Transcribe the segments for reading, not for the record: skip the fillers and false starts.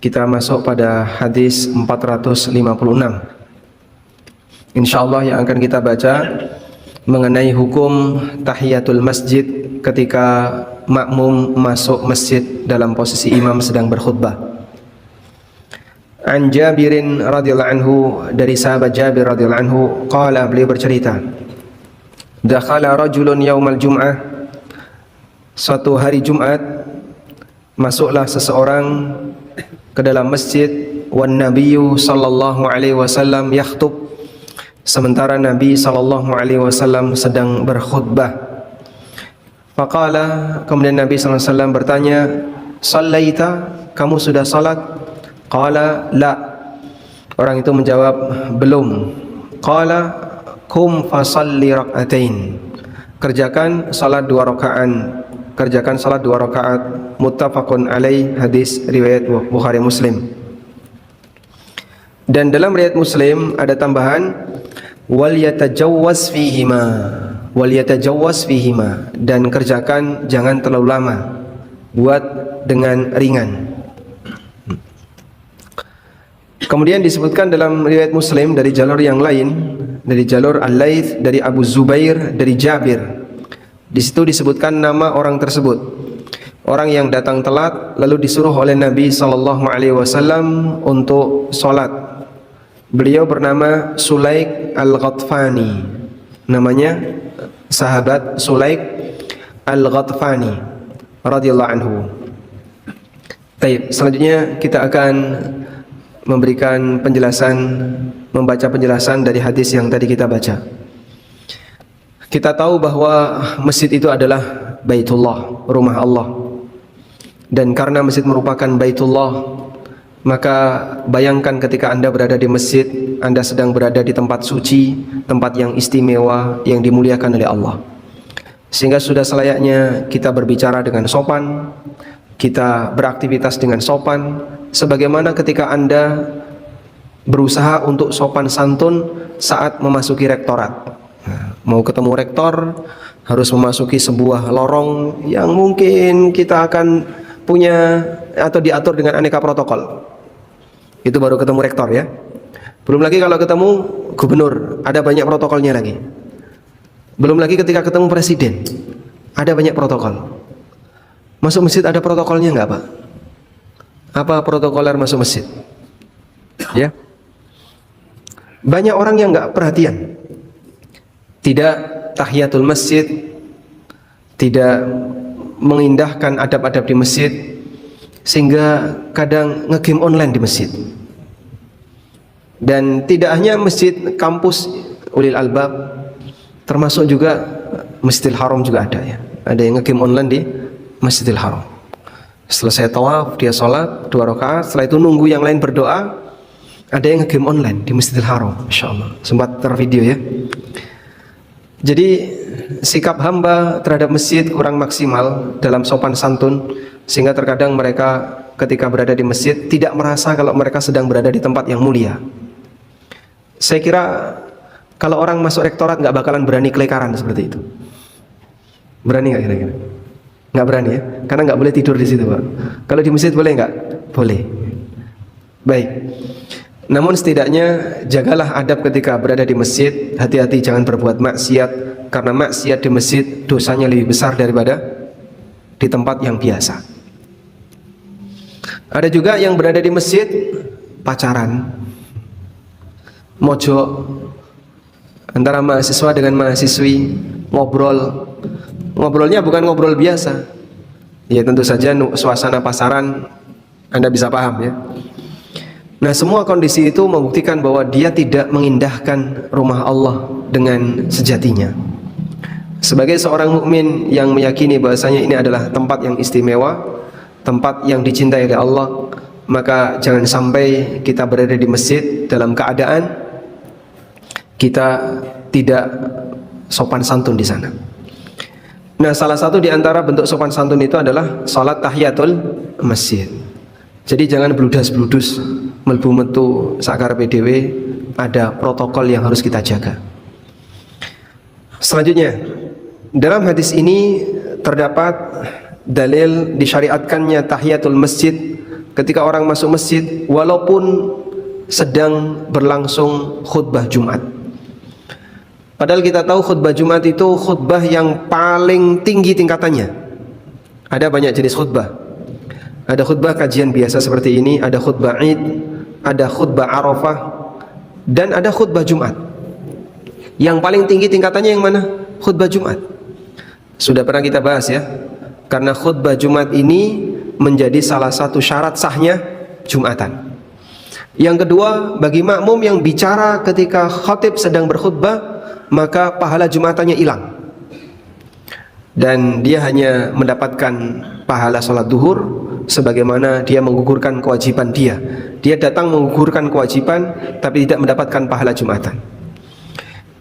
Kita masuk pada hadis 456. Insyaallah yang akan kita baca mengenai hukum tahiyatul masjid ketika makmum masuk masjid dalam posisi imam sedang berkhutbah. An Jabirin radhiyallahu anhu, dari sahabat Jabir radhiyallahu anhu, qala, beliau bercerita, dakhala rajulun yaumal jum'ah, suatu hari Jumat masuklah seseorang ke dalam masjid, wan nabiyyu sallallahu alaihi wasallam yakhtub, sementara Nabi sallallahu alaihi wasallam sedang berkhutbah. Faqala, kemudian Nabi sallallahu alaihi wasallam bertanya, sallaita, kamu sudah salat? Qala la, orang itu menjawab belum. Qala kum fasalli rak'atain, kerjakan salat 2 rakaat. Kerjakan salat 2 rakaat. Muttafaqun alaih, hadis riwayat Bukhari Muslim. Dan dalam riwayat Muslim ada tambahan wal yatajawwaz fihima, wal yatajawwaz fihima, dan kerjakan jangan terlalu lama, buat dengan ringan. Kemudian disebutkan dalam riwayat Muslim dari jalur yang lain, dari jalur Al-Laits, dari Abu Zubair, dari Jabir. Di situ disebutkan nama orang tersebut, orang yang datang telat lalu disuruh oleh Nabi sallallahu alaihi wasallam untuk sholat. Beliau bernama Sulaik Al-Ghatfani, namanya sahabat Sulaik Al-Ghatfani radhiyallahu anhu. Baik, selanjutnya kita akan memberikan penjelasan, membaca penjelasan dari hadis yang tadi kita baca. Kita tahu bahwa masjid itu adalah Baitullah, rumah Allah. Dan karena masjid merupakan Baitullah, maka bayangkan ketika Anda berada di masjid, Anda sedang berada di tempat suci, tempat yang istimewa, yang dimuliakan oleh Allah. Sehingga sudah selayaknya kita berbicara dengan sopan, kita beraktivitas dengan sopan, sebagaimana ketika Anda berusaha untuk sopan santun saat memasuki rektorat. Mau ketemu rektor, harus memasuki sebuah lorong yang mungkin kita akan punya atau diatur dengan aneka protokol. Itu baru ketemu rektor ya. Belum lagi kalau ketemu gubernur, ada banyak protokolnya lagi. Belum lagi ketika ketemu presiden, ada banyak protokol. Masuk masjid ada protokolnya nggak Pak? Apa protokoler masuk masjid? Ya. Banyak orang yang nggak perhatian, tidak tahiyatul masjid, tidak mengindahkan adab-adab di masjid, sehingga kadang ngegame online di masjid. Dan tidak hanya masjid kampus ulil albab, termasuk juga Masjidil Haram juga ada ya. Ada yang ngegame online di Masjidil Haram. Selesai tawaf, dia sholat 2 rakaat, setelah itu nunggu yang lain berdoa. Ada yang ngegame online di Masjidil Haram, Masya Allah. Sempat tervideo ya. Jadi sikap hamba terhadap masjid kurang maksimal dalam sopan santun, sehingga terkadang mereka ketika berada di masjid tidak merasa kalau mereka sedang berada di tempat yang mulia. Saya kira kalau orang masuk rektorat nggak bakalan berani kelekaran seperti itu. Berani nggak kira-kira? Nggak berani ya, karena nggak boleh tidur di situ Pak. Kalau di masjid boleh nggak? Boleh. Baik. Namun setidaknya jagalah adab ketika berada di masjid. Hati-hati jangan berbuat maksiat, karena maksiat di masjid dosanya lebih besar daripada di tempat yang biasa. Ada juga yang berada di masjid pacaran, mojok antara mahasiswa dengan mahasiswi, ngobrolnya bukan ngobrol biasa. Ya tentu saja suasana pasaran Anda bisa paham ya. Nah, semua kondisi itu membuktikan bahwa dia tidak mengindahkan rumah Allah dengan sejatinya. Sebagai seorang mukmin yang meyakini bahwasanya ini adalah tempat yang istimewa, tempat yang dicintai oleh Allah, maka jangan sampai kita berada di masjid dalam keadaan kita tidak sopan santun di sana. Nah, salah satu di antara bentuk sopan santun itu adalah salat tahiyatul masjid. Jadi jangan bludas-bludus, melbu metu sakar PDW, ada protokol yang harus kita jaga. Selanjutnya, dalam hadis ini terdapat dalil disyariatkannya tahiyatul masjid ketika orang masuk masjid walaupun sedang berlangsung khutbah Jumat. Padahal kita tahu khutbah Jumat itu khutbah yang paling tinggi tingkatannya. Ada banyak jenis khutbah. Ada khutbah kajian biasa seperti ini, ada khutbah Id, ada khutbah Arafah, dan ada khutbah Jumat. Yang paling tinggi tingkatannya yang mana? Khutbah Jumat. Sudah pernah kita bahas ya. Karena khutbah Jumat ini menjadi salah satu syarat sahnya Jumatan. Yang kedua, bagi makmum yang bicara ketika khatib sedang berkhutbah, maka pahala Jumatannya hilang. Dan dia hanya mendapatkan pahala sholat duhur sebagaimana dia menggugurkan kewajiban dia. Dia datang menggugurkan kewajiban tapi tidak mendapatkan pahala Jumatan.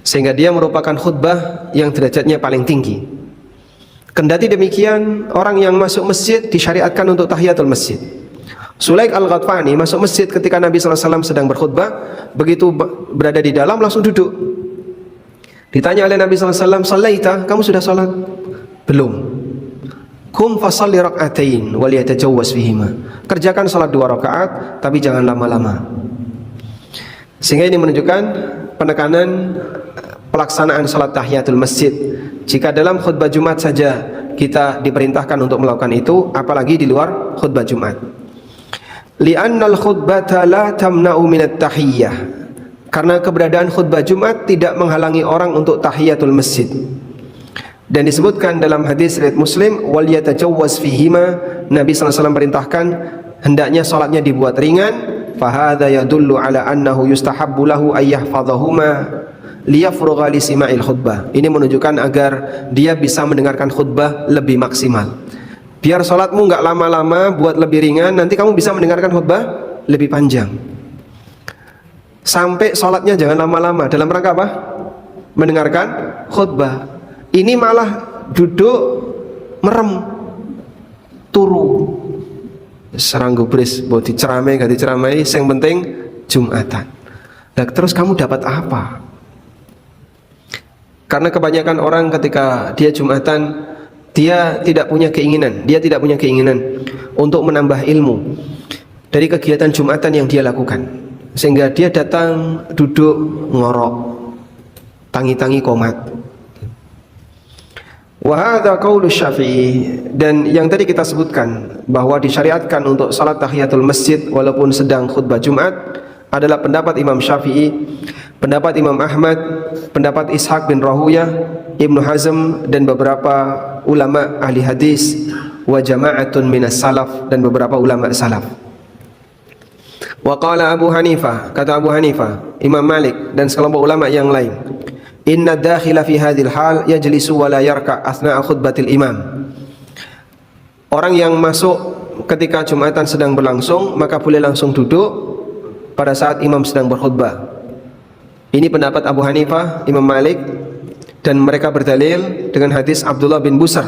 Sehingga dia merupakan khutbah yang derajatnya paling tinggi. Kendati demikian, orang yang masuk masjid disyariatkan untuk tahiyatul masjid. Sulaik al-Ghatfani masuk masjid ketika Nabi SAW sedang berkhutbah. Begitu berada di dalam langsung duduk. Ditanya oleh Nabi SAW, "Sallaita, kamu sudah salat?" "Belum." "Kum fasalli rak'atain wal yatajawwaz fihima." Kerjakan salat 2 rakaat tapi jangan lama-lama. Sehingga ini menunjukkan penekanan pelaksanaan salat tahiyatul masjid. Jika dalam khutbah Jumat saja kita diperintahkan untuk melakukan itu, apalagi di luar khutbah Jumat. Li'annal khutbata la tamna'u minat tahiyyah. Karena keberadaan khutbah Jumat tidak menghalangi orang untuk tahiyatul masjid. Dan disebutkan dalam hadis riwayat Muslim, wal yatajawwaz fihima, Nabi SAW perintahkan hendaknya salatnya dibuat ringan. Fahadha yadullu ala annahu yustahabbu lahu ay yahfazahuma liyafrugha li sima'il khutbah. Ini menunjukkan agar dia bisa mendengarkan khutbah lebih maksimal. Biar salatmu enggak lama-lama, buat lebih ringan, nanti kamu bisa mendengarkan khutbah lebih panjang. Sampai sholatnya jangan lama-lama. Dalam rangka apa? Mendengarkan khutbah. Ini malah duduk merem, turu, serang gubris, mau diceramai gak diceramai, yang penting Jumatan. Nah, terus kamu dapat apa? Karena kebanyakan orang ketika dia Jumatan, dia tidak punya keinginan, untuk menambah ilmu dari kegiatan Jumatan yang dia lakukan. Sehingga dia datang duduk ngorok, tangi-tangi komat. Wa hadza qaulu Syafi'i. Dan yang tadi kita sebutkan bahwa disyariatkan untuk salat tahiyatul masjid walaupun sedang khutbah Jumat adalah pendapat Imam Syafi'i, pendapat Imam Ahmad, pendapat Ishaq bin Rahuyah, Ibnu Hazm dan beberapa ulama ahli hadis, wa jama'atun minas salaf dan beberapa ulama salaf. Wa qala Abu Hanifah, kata Abu Hanifah, Imam Malik dan sekelompok ulama yang lain, inna dakhila fi hadhil hal yajlisu wa la yarka asna'a khutbatil imam. Orang yang masuk ketika Jumatan sedang berlangsung maka boleh langsung duduk pada saat imam sedang berkhutbah. Ini pendapat Abu Hanifah, Imam Malik, dan mereka berdalil dengan hadis Abdullah bin Busar.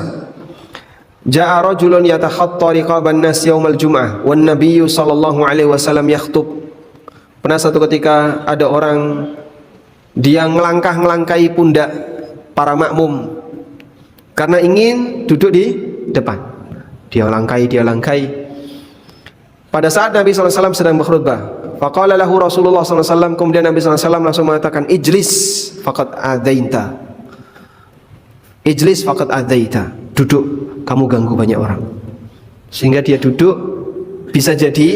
Ja'a rajulun yatakhatta riqaban nas yaumal jum'ah wan nabiyyu sallallahu alaihi wasallam yakhutub. Pernah satu ketika ada orang dia ngelangkah-ngelangkai pundak para makmum karena ingin duduk di depan. Dia langkai. Pada saat Nabi SAW sedang berkhutbah, faqala lahu Rasulullah SAW, kemudian Nabi SAW langsung mengatakan, ijlis faqad adaita. Ijlis faqad adaita. Duduk, kamu ganggu banyak orang. Sehingga dia duduk, bisa jadi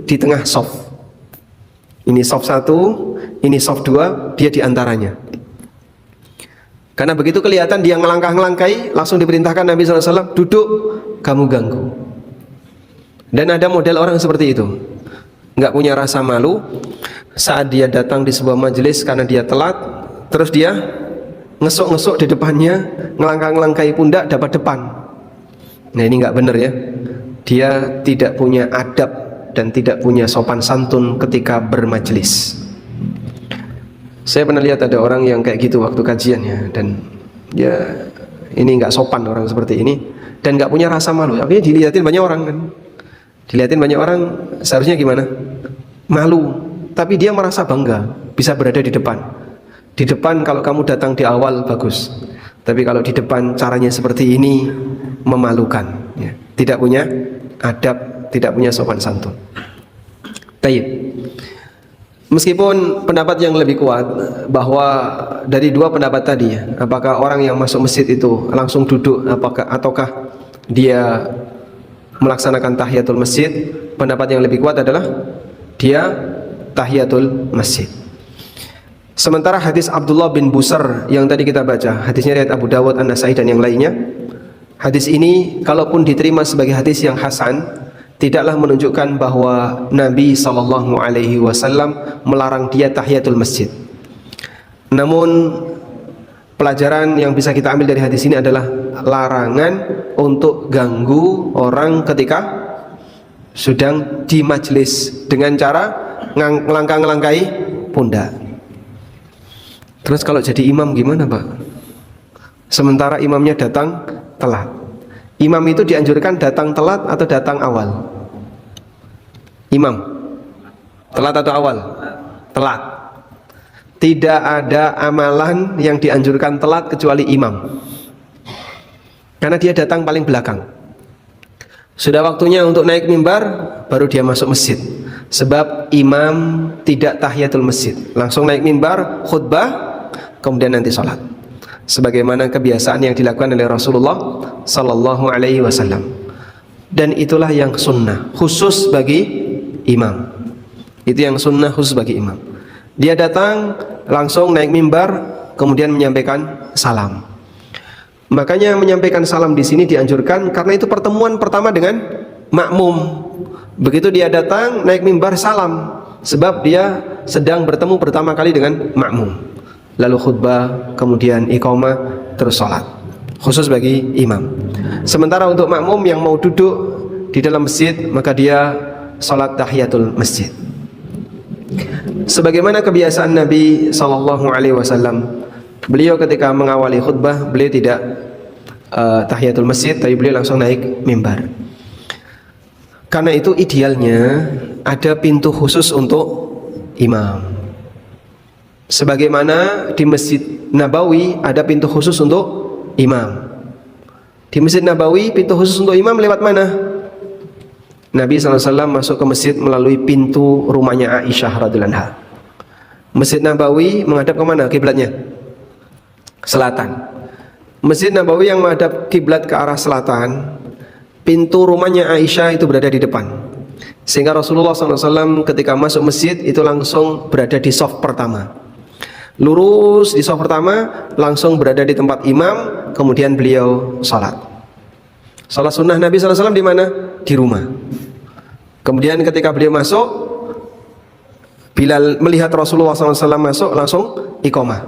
di tengah shaf. Ini shaf 1, ini shaf 2, dia di antaranya. Karena begitu kelihatan dia ngelangkah-ngelangkai, langsung diperintahkan Nabi SAW, duduk, kamu ganggu. Dan ada model orang seperti itu, nggak punya rasa malu saat dia datang di sebuah majelis karena dia telat, terus dia ngesuk-ngesuk di depannya, ngelangkah-ngelangkai pundak dapat depan. Nah, ini nggak benar ya. Dia tidak punya adab dan tidak punya sopan santun ketika bermajelis. Saya pernah lihat ada orang yang kayak gitu waktu kajian ya, dan ya ini nggak sopan orang seperti ini dan nggak punya rasa malu. Akhirnya dilihatin banyak orang kan. Dilihatin banyak orang, seharusnya gimana? Malu, tapi dia merasa bangga bisa berada di depan. Di depan kalau kamu datang di awal bagus, tapi kalau di depan caranya seperti ini memalukan ya. Tidak punya adab tidak punya sopan santun. Taib. Meskipun pendapat yang lebih kuat bahwa dari dua pendapat tadi, apakah orang yang masuk masjid itu langsung duduk ataukah dia melaksanakan tahiyatul masjid, pendapat yang lebih kuat adalah dia tahiyatul masjid. Sementara hadis Abdullah bin Busar yang tadi kita baca, hadisnya riwayat Abu Dawud, An-Nasai dan yang lainnya, hadis ini kalaupun diterima sebagai hadis yang hasan, tidaklah menunjukkan bahwa Nabi SAW melarang dia tahiyatul masjid. Namun pelajaran yang bisa kita ambil dari hadis ini adalah larangan untuk ganggu orang ketika sedang di majelis dengan cara ngelangkah-ngelangkai pundak. Terus kalau jadi imam gimana, Pak? Sementara imamnya datang telat. Imam itu dianjurkan datang telat atau datang awal? Imam telat atau awal? Telat. Tidak ada amalan yang dianjurkan telat kecuali imam, karena dia datang paling belakang. Sudah waktunya untuk naik mimbar, baru dia masuk masjid. Sebab imam tidak tahiyatul masjid, langsung naik mimbar, khutbah, kemudian nanti sholat, sebagaimana kebiasaan yang dilakukan oleh Rasulullah Sallallahu Alaihi Wasallam. Dan itulah yang sunnah khusus bagi imam. Itu yang sunnah khusus bagi imam. Dia datang langsung naik mimbar, kemudian menyampaikan salam. Makanya menyampaikan salam di sini dianjurkan karena itu pertemuan pertama dengan makmum. Begitu dia datang naik mimbar, salam, sebab dia sedang bertemu pertama kali dengan makmum. Lalu khutbah, kemudian iqamah, terus sholat, khusus bagi imam. Sementara untuk makmum yang mau duduk di dalam masjid, maka dia sholat tahiyatul masjid. Sebagaimana kebiasaan Nabi SAW, beliau ketika mengawali khutbah, beliau tidak tahiyatul masjid, tapi beliau langsung naik mimbar. Karena itu idealnya ada pintu khusus untuk imam. Sebagaimana di Masjid Nabawi ada pintu khusus untuk imam. Di Masjid Nabawi pintu khusus untuk imam lewat mana? Nabi SAW masuk ke masjid melalui pintu rumahnya Aisyah radhiyallahu anha. Masjid Nabawi menghadap ke mana kiblatnya? Selatan. Masjid Nabawi yang menghadap kiblat ke arah selatan, pintu rumahnya Aisyah itu berada di depan. Sehingga Rasulullah SAW ketika masuk masjid itu langsung berada di shaf pertama. Lurus di shaf pertama, langsung berada di tempat imam, kemudian beliau salat. Salat sunnah Nabi SAW di mana? Di rumah. Kemudian ketika beliau masuk, Bilal melihat Rasulullah SAW masuk, langsung iqamah.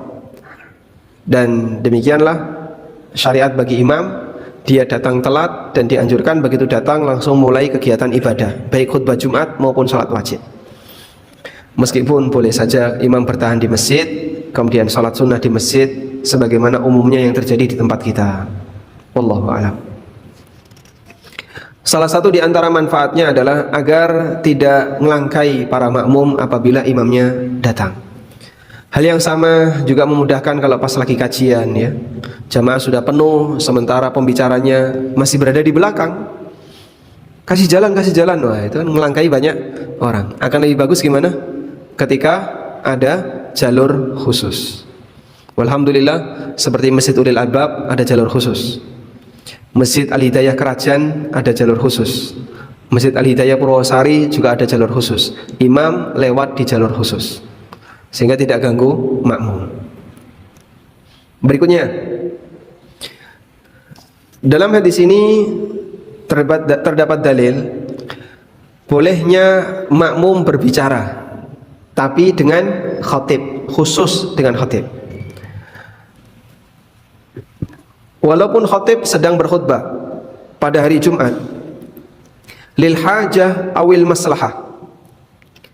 Dan demikianlah syariat bagi imam, dia datang telat dan dianjurkan begitu datang langsung mulai kegiatan ibadah, baik khutbah Jumat maupun salat wajib. Meskipun boleh saja imam bertahan di masjid, kemudian salat sunnah di masjid, sebagaimana umumnya yang terjadi di tempat kita. Wallahu a'lam. Salah satu di antara manfaatnya adalah agar tidak melangkai para makmum apabila imamnya datang. Hal yang sama juga memudahkan kalau pas lagi kajian, ya. Jamaah sudah penuh sementara pembicaranya masih berada di belakang. Kasih jalan, wah itu kan melangkai banyak orang. Akan lebih bagus gimana? Ketika ada jalur khusus. Walhamdulillah, seperti Masjid Ulil Albab ada jalur khusus. Masjid Al-Hidayah Kerajaan ada jalur khusus. Masjid Al-Hidayah Purwosari juga ada jalur khusus. Imam lewat di jalur khusus, sehingga tidak ganggu makmum. Berikutnya, dalam hadis ini terdapat dalil bolehnya makmum berbicara, tapi dengan khatib, khusus dengan khatib. Walaupun khatib sedang berkhutbah pada hari Jumat, lil hajah awil maslahah,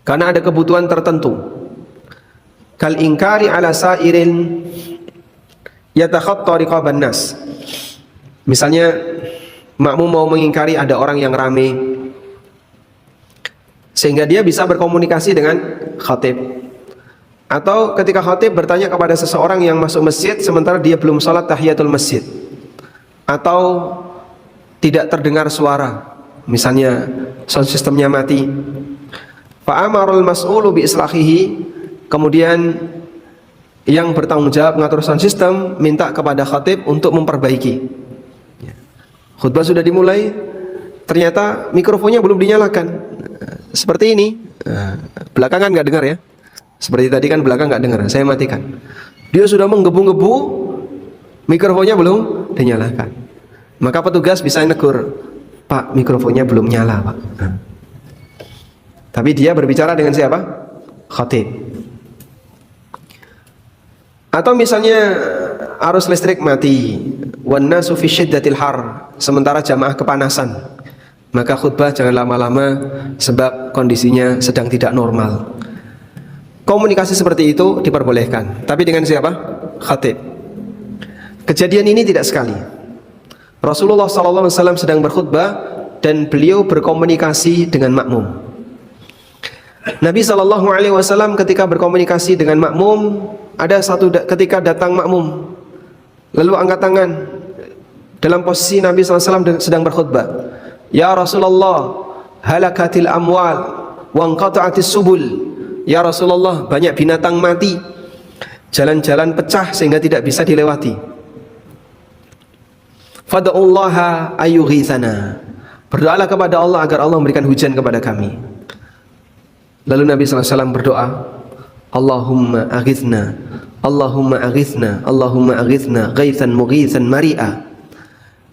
karena ada kebutuhan tertentu, kal ingkari ala sairin yatakhatta riqaban nas. Misalnya makmum mau mengingkari ada orang yang rame, sehingga dia bisa berkomunikasi dengan khatib. Atau ketika khatib bertanya kepada seseorang yang masuk masjid sementara dia belum sholat tahiyatul masjid, atau tidak terdengar suara, misalnya sound systemnya mati. Fa'amarul mas'ulu bi islahihi, kemudian yang bertanggung jawab mengatur sound system minta kepada khatib untuk memperbaiki. Khutbah sudah dimulai, ternyata mikrofonnya belum dinyalakan. Seperti ini, belakangan nggak dengar ya. Seperti tadi kan belakang nggak dengar, saya matikan. Dia sudah menggebu-gebu, mikrofonnya belum dinyalakan. Maka petugas bisa negur, Pak, mikrofonnya belum nyala, Pak. Tapi dia berbicara dengan siapa? Khatib. Atau misalnya arus listrik mati, wan nasu fi syiddatil har, sementara jamaah kepanasan, maka khutbah jangan lama-lama sebab kondisinya sedang tidak normal. Komunikasi seperti itu diperbolehkan, tapi dengan siapa? Khatib. Kejadian ini tidak sekali. Rasulullah SAW sedang berkhutbah dan beliau berkomunikasi dengan makmum. Nabi SAW ketika berkomunikasi dengan makmum, ada satu ketika datang makmum lalu angkat tangan dalam posisi Nabi SAW sedang berkhutbah. Ya Rasulullah, halakatil amwal wa anqata'atis subul. Ya Rasulullah, banyak binatang mati, jalan-jalan pecah sehingga tidak bisa dilewati. Fad'ullaha ayyughithana, berdoalah kepada Allah agar Allah memberikan hujan kepada kami. Lalu Nabi SAW berdoa, Allahumma aghithna, Allahumma aghithna, Allahumma aghithna ghaithan mughithan mari'a.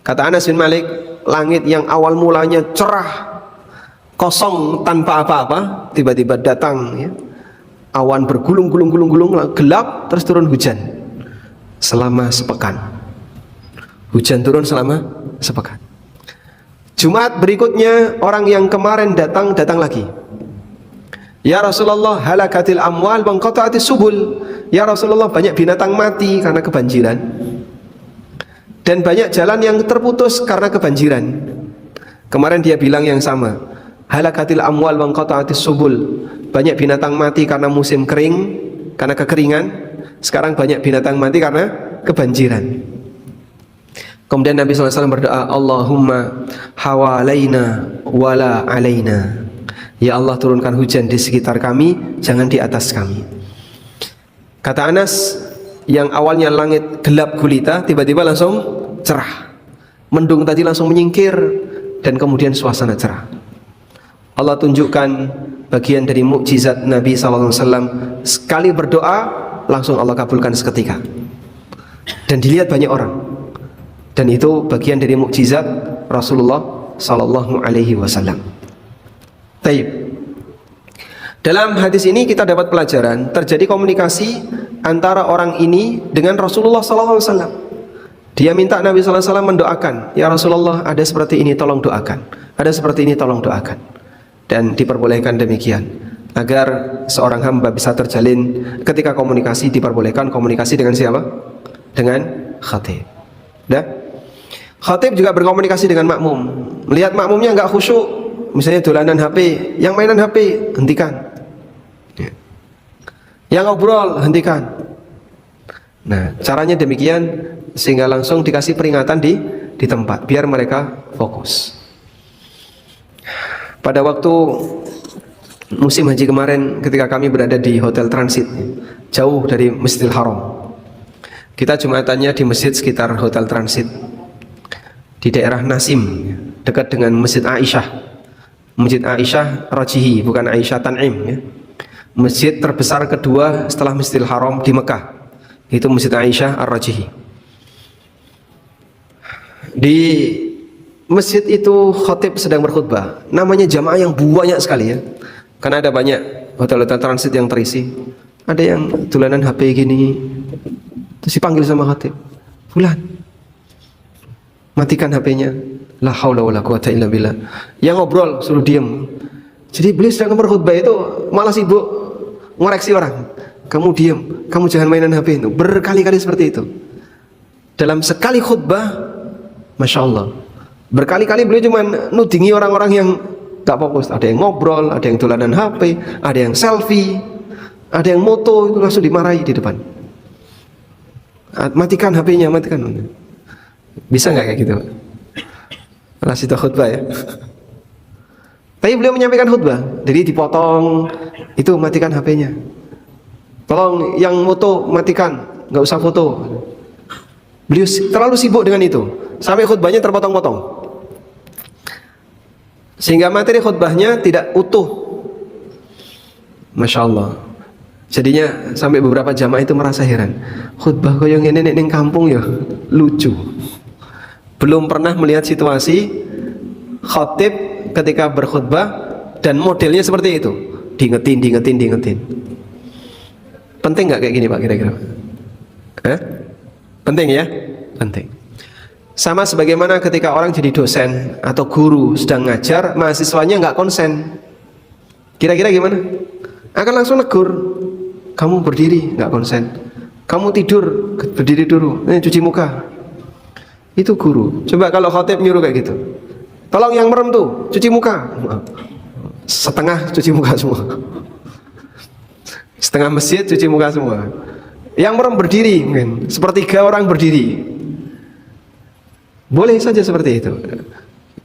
Kata Anas bin Malik, langit yang awal mulanya cerah, kosong tanpa apa-apa, tiba-tiba datang ya, awan bergulung-gulung, gelap, terus turun hujan selama sepekan. Hujan turun selama sepekan. Jumat berikutnya orang yang kemarin datang lagi. Ya Rasulullah, halakatil amwal wa anqata'atis subul. Ya Rasulullah, banyak binatang mati karena kebanjiran dan banyak jalan yang terputus karena kebanjiran. Kemarin dia bilang yang sama, halakatil amwal wa anqata'atis subul, banyak binatang mati karena musim kering, karena kekeringan. Sekarang banyak binatang mati karena kebanjiran. Kemudian Nabi SAW berdoa, Allahumma hawalaina wala alaina. Ya Allah, turunkan hujan di sekitar kami, jangan di atas kami. Kata Anas, yang awalnya langit gelap gulita tiba-tiba langsung cerah. Mendung tadi langsung menyingkir dan kemudian suasana cerah. Allah tunjukkan bagian dari mukjizat Nabi SAW. Sekali berdoa langsung Allah kabulkan seketika. Dan dilihat banyak orang. Dan itu bagian dari mukjizat Rasulullah SAW. Taib. Dalam hadis ini kita dapat pelajaran terjadi komunikasi antara orang ini dengan Rasulullah SAW. Dia minta Nabi SAW mendoakan, ya Rasulullah, ada seperti ini tolong doakan, ada seperti ini tolong doakan. Dan diperbolehkan demikian agar seorang hamba bisa terjalin ketika komunikasi. Diperbolehkan komunikasi dengan siapa? Dengan khatib. Khatib juga berkomunikasi dengan makmum. Melihat makmumnya nggak khusyuk, misalnya dolanan HP, yang mainan HP hentikan, yang ngobrol hentikan. Nah, caranya demikian sehingga langsung dikasih peringatan di tempat biar mereka fokus. Pada waktu musim haji kemarin, ketika kami berada di hotel transit jauh dari Masjidil Haram, kita jumatannya di masjid sekitar hotel transit di daerah Nasim, dekat dengan Masjid Aisyah. Masjid Aisyah Rajihi, bukan Aisyah Tan'im ya. Masjid terbesar kedua setelah Masjidil Haram di Mekah, itu Masjid Aisyah Ar-Rajihi. Di masjid itu khatib sedang berkhutbah. Namanya jamaah yang banyak sekali ya, karena ada banyak hotel-hotel transit yang terisi. Ada yang dolanan HP gini, terus dipanggil sama khatib, fulan, matikan HP-nya. La haula wala quwata illa billah. Yang ngobrol suruh diam. Jadi beliau sedang berkhutbah itu malah sibuk ngoreksi orang. Kamu diam, kamu jangan mainan HP itu. Berkali-kali seperti itu. Dalam sekali khutbah, masya Allah, berkali-kali beliau cuma nudingi orang-orang yang gak fokus. Ada yang ngobrol, ada yang dolanan HP, ada yang selfie, ada yang moto, itu langsung dimarahi di depan. Matikan HP-nya, matikan. Bisa nggak kayak gitu? Malah itu khutbah ya. Tapi beliau menyampaikan khutbah, jadi dipotong, itu matikan HP-nya. Tolong yang foto matikan, nggak usah foto. Beliau terlalu sibuk dengan itu, sampai khutbahnya terpotong-potong. Sehingga materi khutbahnya tidak utuh. Masya Allah. Jadinya sampai beberapa jamaah itu merasa heran. Khutbah kaya ngene ning kampung ya lucu. Belum pernah melihat situasi khatib ketika berkhutbah dan modelnya seperti itu, diingetin. Penting nggak kayak gini Pak kira-kira? Penting ya? Penting. Sama sebagaimana ketika orang jadi dosen atau guru sedang ngajar, mahasiswanya nggak konsen. Kira-kira gimana? Akan langsung negur. Kamu berdiri nggak konsen. Kamu tidur berdiri dulu. Cuci muka. Itu guru. Coba kalau khatib nyuruh kayak gitu. Tolong yang merem tuh, cuci muka. Setengah cuci muka semua. Setengah masjid cuci muka semua. Yang merem berdiri mungkin, sepertiga orang berdiri. Boleh saja seperti itu.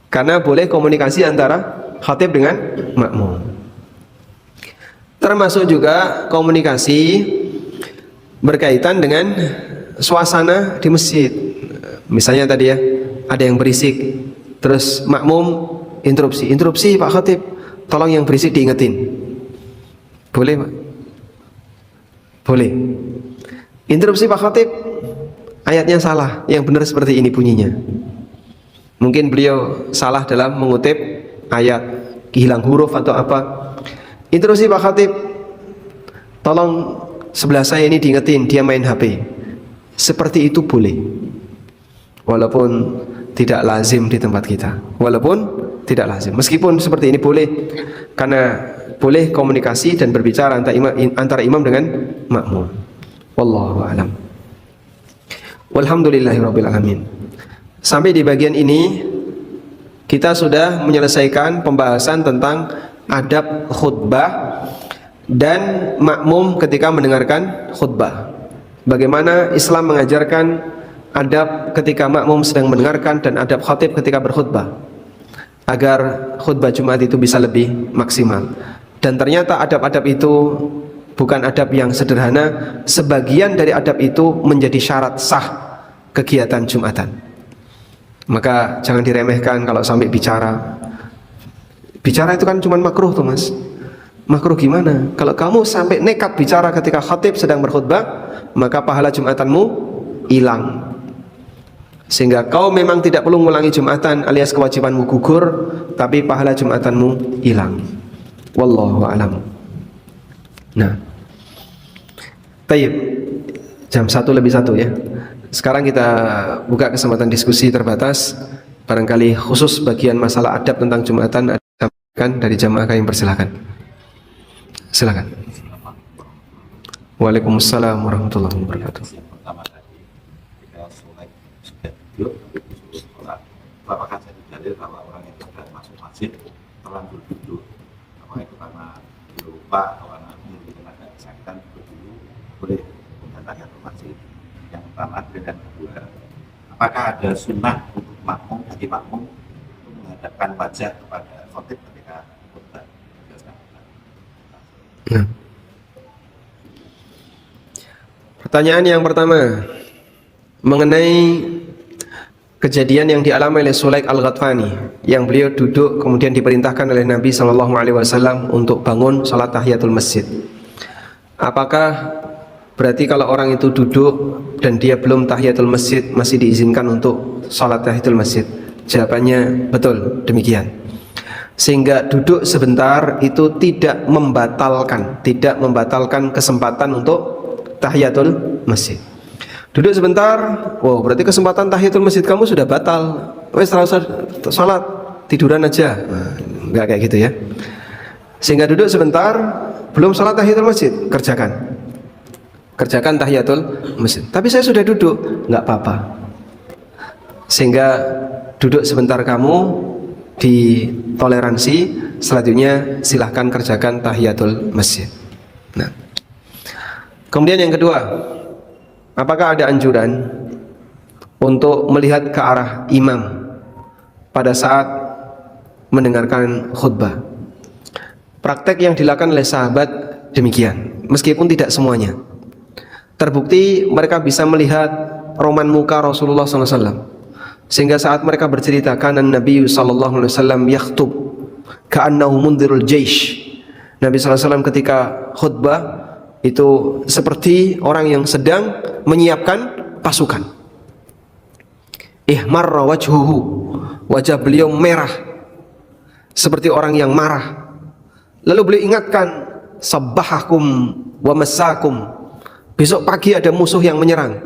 Karena boleh komunikasi antara khatib dengan makmum. Termasuk juga komunikasi berkaitan dengan suasana di masjid. Misalnya tadi ya, ada yang berisik. Terus makmum interupsi Pak Khatib, tolong yang berisik diingetin. Boleh Pak? Boleh. Interupsi Pak Khatib, ayatnya salah, yang benar seperti ini bunyinya. Mungkin beliau salah dalam mengutip ayat, hilang huruf atau apa. Interupsi Pak Khatib, tolong sebelah saya ini diingetin, dia main HP. Seperti itu boleh. Walaupun tidak lazim di tempat kita, meskipun seperti ini boleh, karena boleh komunikasi dan berbicara antara imam dengan makmum. Wallahu a'lam. Walhamdulillahirabbil alamin. Sampai di bagian ini kita sudah menyelesaikan pembahasan tentang adab khutbah dan makmum ketika mendengarkan khutbah. Bagaimana Islam mengajarkan adab ketika makmum sedang mendengarkan dan adab khatib ketika berkhutbah, agar khutbah Jumat itu bisa lebih maksimal. Dan ternyata adab-adab itu bukan adab yang sederhana. Sebagian dari adab itu menjadi syarat sah kegiatan Jumatan. Maka jangan diremehkan kalau sampai bicara. Bicara itu kan cuma makruh tuh Mas. Makruh gimana? Kalau kamu sampai nekat bicara ketika khatib sedang berkhutbah, maka pahala Jumatanmu hilang. Sehingga kau memang tidak perlu mengulangi Jumatan alias kewajibanmu gugur, tapi pahala Jumatanmu hilang. Wallahu a'lam. Nah, tayyib, jam 1:01 ya. Sekarang kita buka kesempatan diskusi terbatas. Barangkali khusus bagian masalah adab tentang Jumatan ada dari jamaah kami, persilakan. Silakan. Waalaikumsalam warahmatullahi wabarakatuh. Apakah saya dalil bahwa orang yang sudah masuk masjid terlanjur duduk, apakah itu karena lupa atau karena memiliki tenaga kesehatan dulu, boleh datang ke masjid? Yang pertama. Dan kedua, apakah ada sunnah untuk makmum, bagi makmum untuk menghadapkan wajah kepada khatib ketika khutbah? Pertanyaan yang pertama mengenai kejadian yang dialami oleh Sulaik Al-Ghatfani, yang beliau duduk kemudian diperintahkan oleh Nabi SAW untuk bangun salat tahiyatul masjid. Apakah berarti kalau orang itu duduk dan dia belum tahiyatul masjid masih diizinkan untuk salat tahiyatul masjid? Jawabannya betul, demikian. Sehingga duduk sebentar itu tidak membatalkan kesempatan untuk tahiyatul masjid. Duduk sebentar, wow, berarti kesempatan tahiyatul masjid kamu sudah batal. Wes terus salat, tiduran aja. Nah, enggak kayak gitu ya. Sehingga duduk sebentar, belum salat tahiyatul masjid, kerjakan tahiyatul masjid. Tapi saya sudah duduk, enggak apa-apa. Sehingga duduk sebentar kamu ditoleransi, selanjutnya silahkan kerjakan tahiyatul masjid. Nah, kemudian yang kedua, apakah ada anjuran untuk melihat ke arah imam pada saat mendengarkan khutbah? Praktek yang dilakukan oleh sahabat demikian, meskipun tidak semuanya. Terbukti mereka bisa melihat roman muka Rasulullah SAW, sehingga saat mereka bercerita kana Nabi sallallahu alaihi wasallam yakhtub ka'annahu mundirul jaish. Nabi SAW ketika khutbah itu seperti orang yang sedang menyiapkan pasukan. Ihmarra wajhuhu, wajah beliau merah seperti orang yang marah. Lalu beliau ingatkan, sabbahakum wa masakum, besok pagi ada musuh yang menyerang,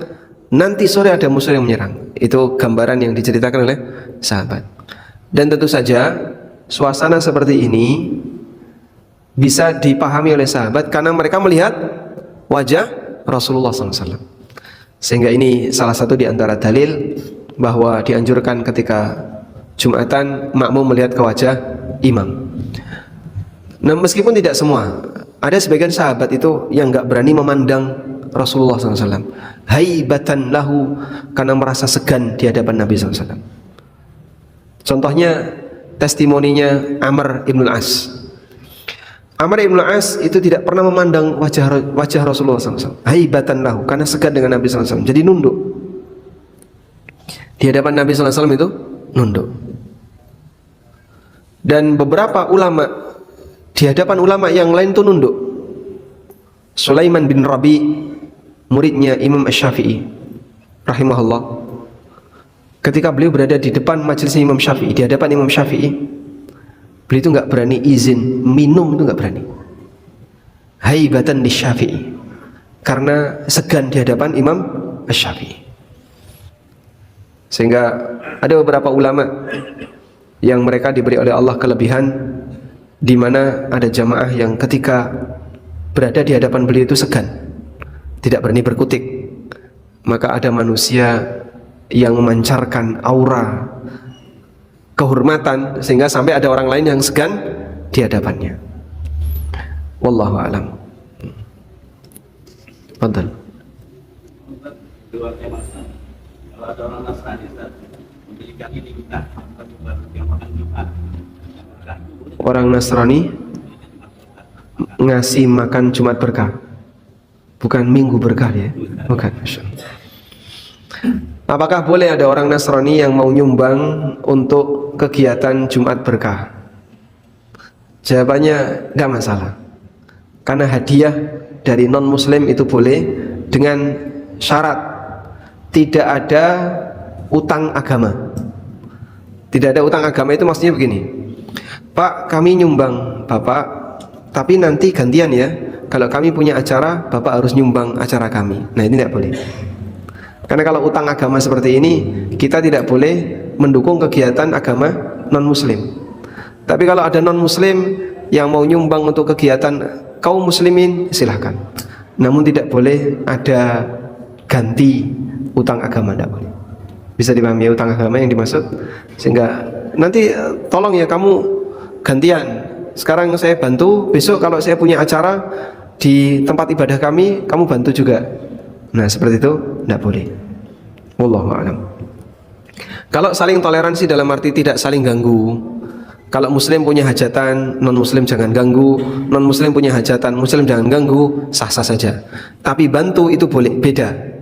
nanti sore ada musuh yang menyerang. Itu gambaran yang diceritakan oleh sahabat. Dan tentu saja suasana seperti ini bisa dipahami oleh sahabat karena mereka melihat wajah Rasulullah SAW. Sehingga ini salah satu di antara dalil bahwa dianjurkan ketika Jumatan makmum melihat ke wajah imam. Nah, meskipun tidak semua, ada sebagian sahabat itu yang nggak berani memandang Rasulullah SAW, haibatan lahu, karena merasa segan di hadapan Nabi SAW. Contohnya testimoninya Amr ibn As. Amr ibn As itu tidak pernah memandang wajah Rasulullah SAW, haibatan lahu, karena segan dengan Nabi SAW. Jadi nunduk di hadapan Nabi SAW, itu nunduk. Dan beberapa ulama di hadapan ulama yang lain itu nunduk. Sulaiman bin Rabi, muridnya Imam Asy-Syafi'i rahimahullah, ketika beliau berada di depan majelis Imam Syafi'i, di hadapan Imam Syafi'i, beliau itu nggak berani izin minum, itu nggak berani, haibatan di Syafi'i, karena segan di hadapan Imam Asy-Syafi'i. Sehingga ada beberapa ulama yang mereka diberi oleh Allah kelebihan, di mana ada jamaah yang ketika berada di hadapan beliau itu segan, tidak berani berkutik. Maka ada manusia yang memancarkan aura kehormatan sehingga sampai ada orang lain yang segan di hadapannya. Wallahu a'lam. Fadhal. Kalau ada orang Nasrani memberikan ini kita yang makan Jumat. Orang Nasrani ngasih makan Jumat berkah, bukan minggu berkah ya, bukan. Apakah boleh ada orang Nasrani yang mau nyumbang untuk kegiatan Jumat berkah? Jawabannya nggak masalah, karena hadiah dari non Muslim itu boleh dengan syarat tidak ada utang agama. Tidak ada utang agama itu maksudnya begini, Pak, kami nyumbang Bapak, tapi nanti gantian ya, kalau kami punya acara, Bapak harus nyumbang acara kami. Nah, ini tidak boleh. Karena kalau utang agama seperti ini, kita tidak boleh mendukung kegiatan agama non-muslim. Tapi kalau ada non-muslim yang mau nyumbang untuk kegiatan kaum muslimin, silahkan. Namun tidak boleh ada ganti utang agama, tidak boleh. Bisa dipahami ya, utang agama yang dimaksud? Sehingga nanti tolong ya kamu gantian, sekarang saya bantu, besok kalau saya punya acara di tempat ibadah kami, kamu bantu juga. Nah, seperti itu tidak boleh. Wallahu a'lam. Kalau saling toleransi dalam arti tidak saling ganggu. Kalau muslim punya hajatan, non muslim jangan ganggu, non muslim punya hajatan, muslim jangan ganggu, sah-sah saja. Tapi bantu itu boleh, beda.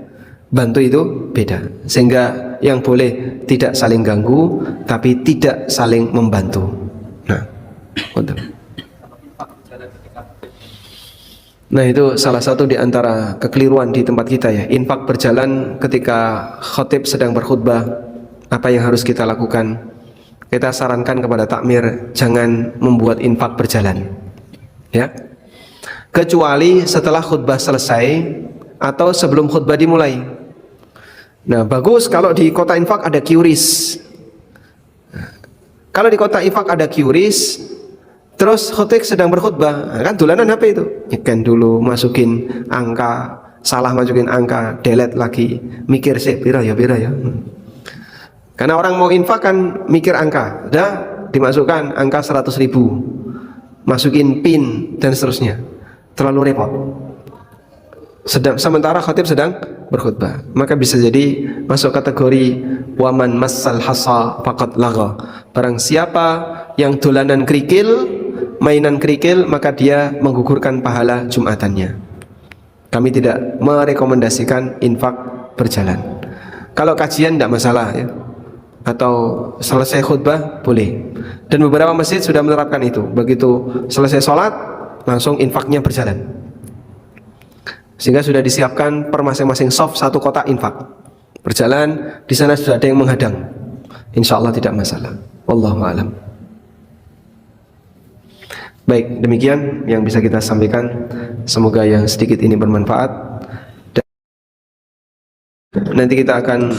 Bantu itu beda. Sehingga yang boleh tidak saling ganggu, tapi tidak saling membantu. Nah, itu salah satu di antara kekeliruan di tempat kita ya. Infak berjalan ketika khatib sedang berkhutbah. Apa yang harus kita lakukan? Kita sarankan kepada takmir jangan membuat infak berjalan, ya. Kecuali setelah khutbah selesai atau sebelum khutbah dimulai. Nah, bagus kalau di kota infak ada QRIS. Kalau di kota infak ada QRIS, terus khatib sedang berkhutbah, kan dolanan HP itu, nyekan dulu, masukin angka, salah masukin angka, delete lagi, mikir sih, pira ya. Karena orang mau infak kan mikir angka, udah dimasukkan angka 100.000, masukin PIN dan seterusnya, terlalu repot. Sementara khatib sedang berkhutbah, maka bisa jadi masuk kategori waman massal hasa faqad lagha. Barang siapa yang dolanan kerikil mainan kerikil, maka dia menggugurkan pahala Jumatannya. Kami tidak merekomendasikan infak berjalan. Kalau kajian tidak masalah ya, atau selesai khutbah boleh. Dan beberapa masjid sudah menerapkan itu. Begitu selesai sholat langsung infaknya berjalan, sehingga sudah disiapkan per masing-masing shaf satu kotak infak berjalan. Di sana sudah ada yang menghadang. Insya Allah tidak masalah. Wallahu a'lam. Baik, demikian yang bisa kita sampaikan. Semoga yang sedikit ini bermanfaat. Dan nanti kita akan